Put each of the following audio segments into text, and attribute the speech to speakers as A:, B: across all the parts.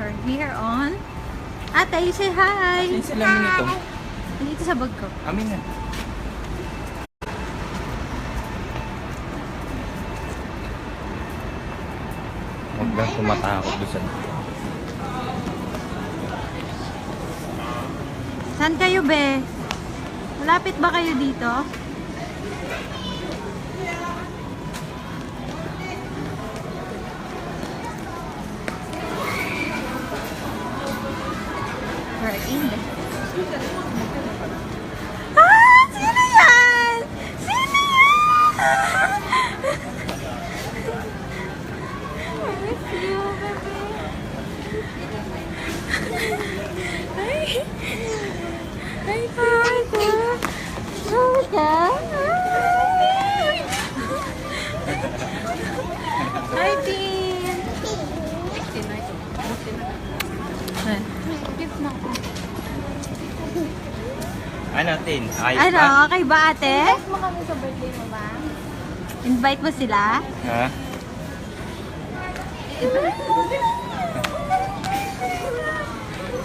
A: We're here on... Ate, you say hi!
B: Saan sila minito?
A: Dito sa bag ko.
B: Amin na. Huwag lang tumatakot doon sa...
A: Saan kayo, be? Malapit ba kayo dito? We're in the... Ah! Sino yan? Sino yan? Ay! Ay, Tata! Tata! Hi, Tin!
B: Ano, Tin? Ayos
A: Ano,
B: ba?
A: okay ba, ate?
C: Invite mo kami sa birthday mo ba?
A: Invite mo sila?
B: Ha?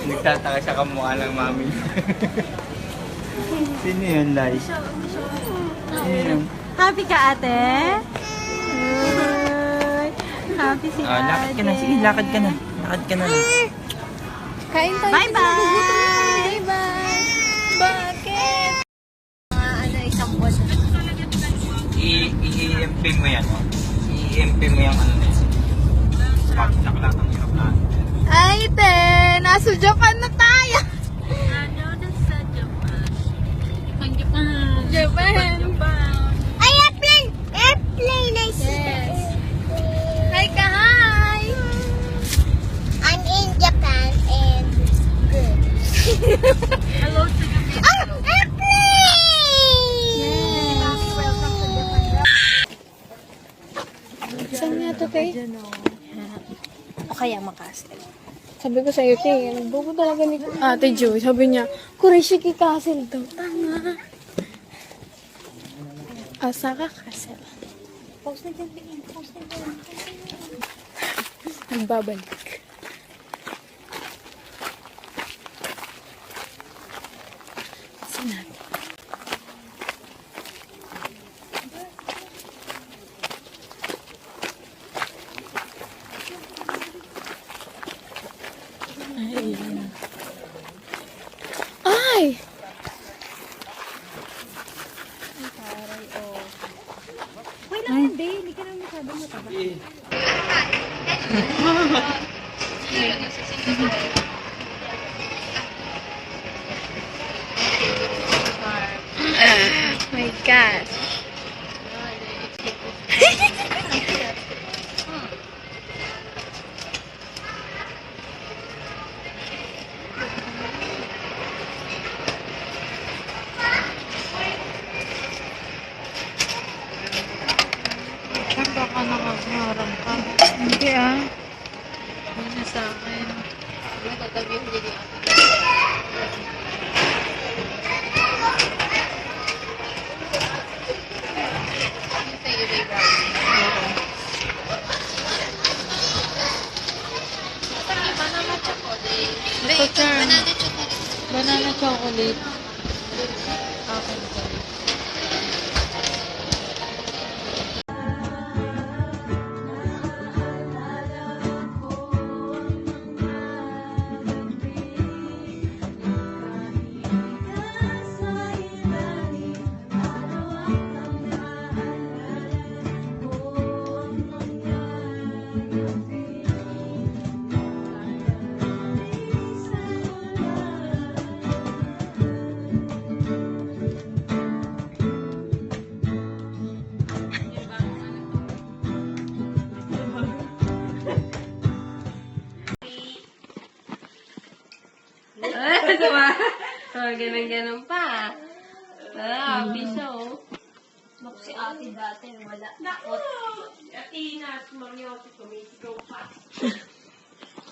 B: Nagtataka siya kamukha ng mami. Sino yun, Lai? Sino yun?
A: Happy ka, ate? Ay, happy si ate.
B: Lakad ka na. Sige, lakad ka na. Lakad ka na.
C: Kain tayo.
A: Bye-bye!
C: Bye-bye! Bakit? Isang buwan.
B: I-EMP mo yan, oh. I-EMP mo yung ano na yun. Baksak lang ang hirap na.
C: Ay, te! Nasa Japan na tayo! Japan! Ay, airplane! Airplane, I see. Yes. Hi ka, hi! I'm in Japan and good.
A: Hello to you.
C: Oh, airplane! Welcome to Japan. Saan nga to, te? O kaya Castle. Sabi ko sa'yo, te, buko talaga ni Ate Joy. Sabi niya, Kureshiki Castle daw. Tama. Osaka Castle. Post na dyan, tingin. Post na dyan. Nagbabalik. Saan natin? Ay!
A: Wait lang, hindi. Hindi ka naman masyadong mataba.
C: My gosh.
A: Baka nakaharang ka.
C: Hindi ah.
A: Hindi na sa akin. Natatabi yung hindi banana chocolate. Okay.
D: Diba? Oh, ganun-ganun pa. Piso.
C: Naku, si ate dati wala.
D: Naku! Atina, sumangyosi, kumisigaw pa.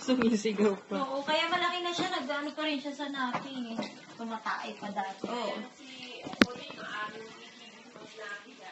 A: Sumisigaw pa.
C: Oo, kaya malaki na siya. Nag-ano pa rin siya sa natin. Tumatay pa dati.
D: Oo. Si Oli, maaaring ikibig mo na kita.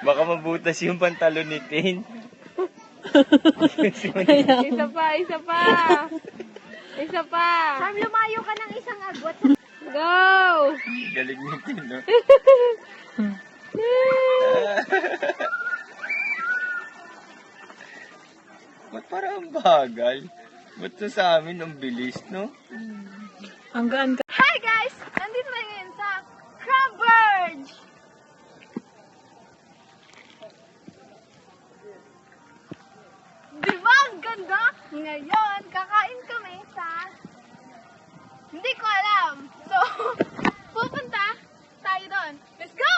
B: Baka mabutas yung pantalon ni Tin.
C: Isa pa, isa pa. Isa pa.
A: Sam, lumayo ka ng isang agwat.
C: Go!
B: Galing ni Tin, no? Ba't parang ang bagal? Ba't to sa amin ang bilis, no?
C: Ang gaan ka.
A: Hi guys! Nandito tayo ngayon sa Crab Verge! Diba ang ganda? Ngayon, kakain kami sa... Hindi ko alam. So, pupunta tayo doon. Let's go!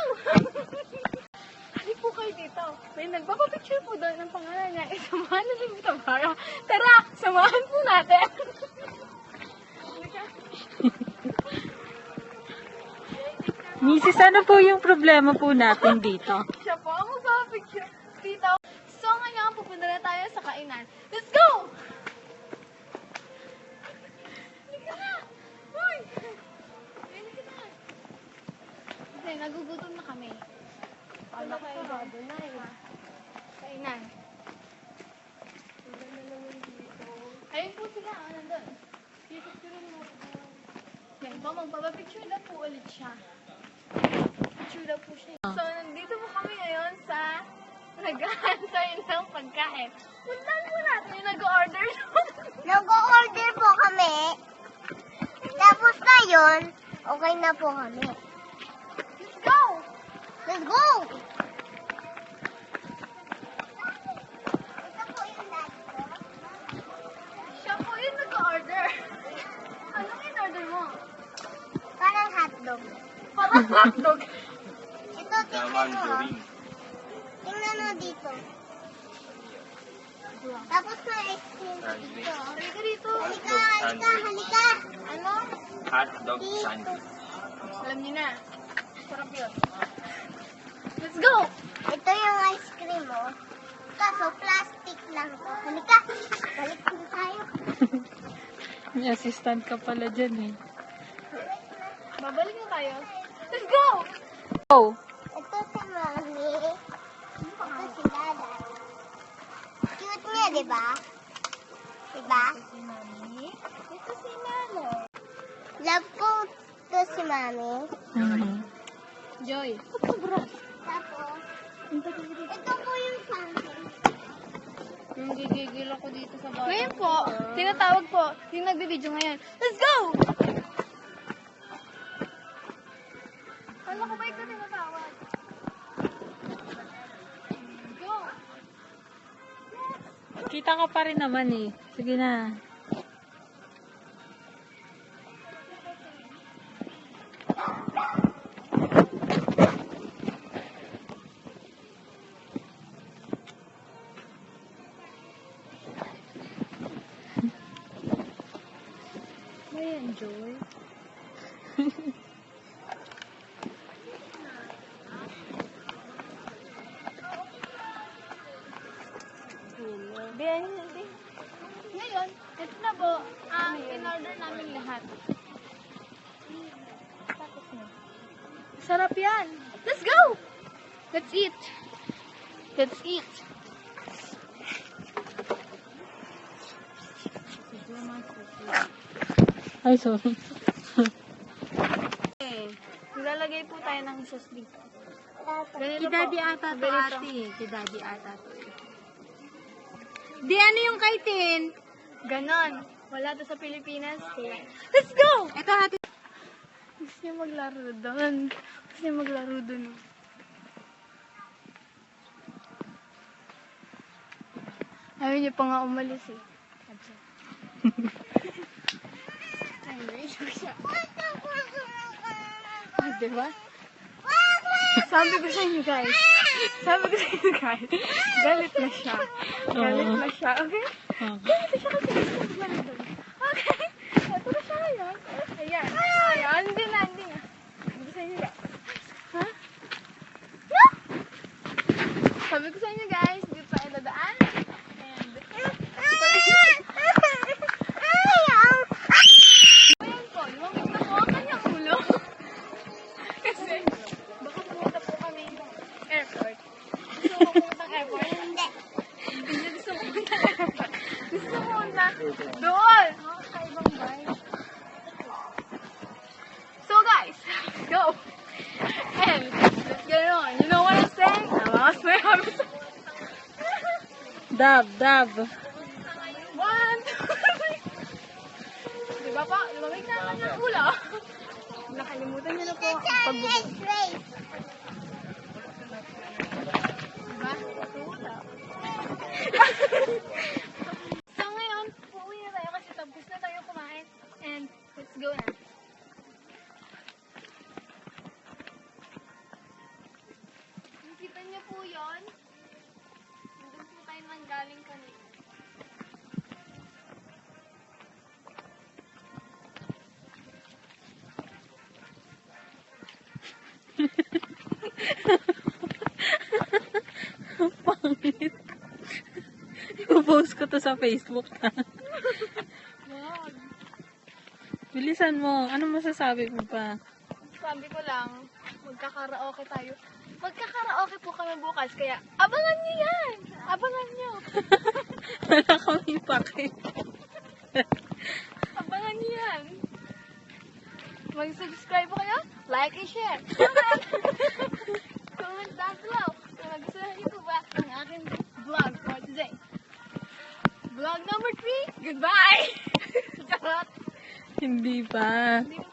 A: Hali po kayo dito. May nagpapapicture po doon ng pangalan niya. Samahan na rin kita para. Tara, samahan po natin.
C: Misis, ano po yung problema po natin dito?
A: Siya po ang magpapapicture dito. So, ngayon, pupunta na tayo sa kainan. Let's go! Halika na! Uy! Halika na! Kasi nagugutom na kami. Ano kayo bago na eh? Kainan. Ayun po sila, nandun. Picture mo. Yan po, magpapapicture na po ulit siya. Picture na po siya. So, nandito po kami ngayon sa nag-aantay ng pagkain. Puntahan po natin yung nag-order.
E: Nag-order po kami. Tapos na yun, okay na po kami.
A: Let's go!
E: Let's go! Ito po yung daddy ko.
A: Siya po yung nag-order. Anong in-order mo?
E: Parang hotdog.
A: Parang hotdog.
E: Ito, tingnan mo. Oh. Tingnan mo dito. Tapos may ice cream dito.
A: Halika dito.
E: Halika, halika, halika. Ano?
B: Hotdog sandwich.
A: Alam niyo na. Sarap yun. Let's go!
E: Ito yung ice cream, oh. Kaso, plastic lang to. Halika. Balik na tayo.
C: May assistant ka pala dyan eh.
A: Babalik na tayo. Let's go!
C: Oh!
E: Ito si Mami. Ito si Dada. Cute niya, di ba? Diba?
A: Si Mami. Ito si Nano.
E: Love ko ito si Mami.
A: Joy.
E: Tapos, ito po yung something.
A: Gigigil ako dito sa bata. Ngayon po, tinatawag po yung nagbibideo ngayon. Let's go! Ano ko ba ikaw tinatawag? Go!
C: Kita ka pa rin naman eh. Sige na. Ayan, Joy.
A: Ngayon, ito na po ang in-order namin lahat. Sarap yan. Let's go! Let's eat. Let's eat.
C: Ay, sorry.
A: Nilalagay po tayo ng sauce dito. Ganito po.
C: Kidadi ata to,
A: Ganito.
C: ate. Kidadi ata to. Di, ano yung kay Tin?
A: Ganon. Wala to sa Pilipinas. Kaya, let's go!
C: Ito, ate.
A: Gusto niya maglaro doon. Gusto niya maglaro doon. Ayaw niya pa nga umalis eh. Ay, naiyak siya. Ah, diba? Sabi ko sa inyo guys. Galit na siya. Galit na siya, okay? Galit na siya kasi gusto niya maglaro doon. Okay? Ito na siya ngayon. Ayan. Ayan. Hindi na. Sabi ko sa inyo guys. Ha? No! Sabi ko sa inyo guys, dito tayo dadaan. And... Doon! So guys, let's go! And, let's get it on. You know what I'm saying? I'm saying.
C: Dab.
A: 1, 2, 3. Diba pa? Lumamig na ang kanyang ulo. Nakalimutan niyo na po ang pagbubuo.
E: Race.
A: Diba? Ulo. So ngayon, uuwi na tayo kasi tapos na tayo kumain. And, let's go na. Nakita niyo po yun? Nandun po tayo nanggaling kanina.
C: Pangit. Ipopost ko to sa Facebook na.
A: Wag.
C: Bilisan mo. Ano masasabi mo pa?
A: Sabi ko lang, magkakaraoke tayo. Magkakaraoke po kami bukas, kaya abangan niyo yan! Abangan niyo!
C: Wala kami pake.
A: Abangan niyo yan! Mag-subscribe po kayo, like and share. Comment! Comment down below kung nagustuhan niyo po ba ang aking vlog for today. Vlog number 3, goodbye! Charot!
C: Hindi pa.
A: Hindi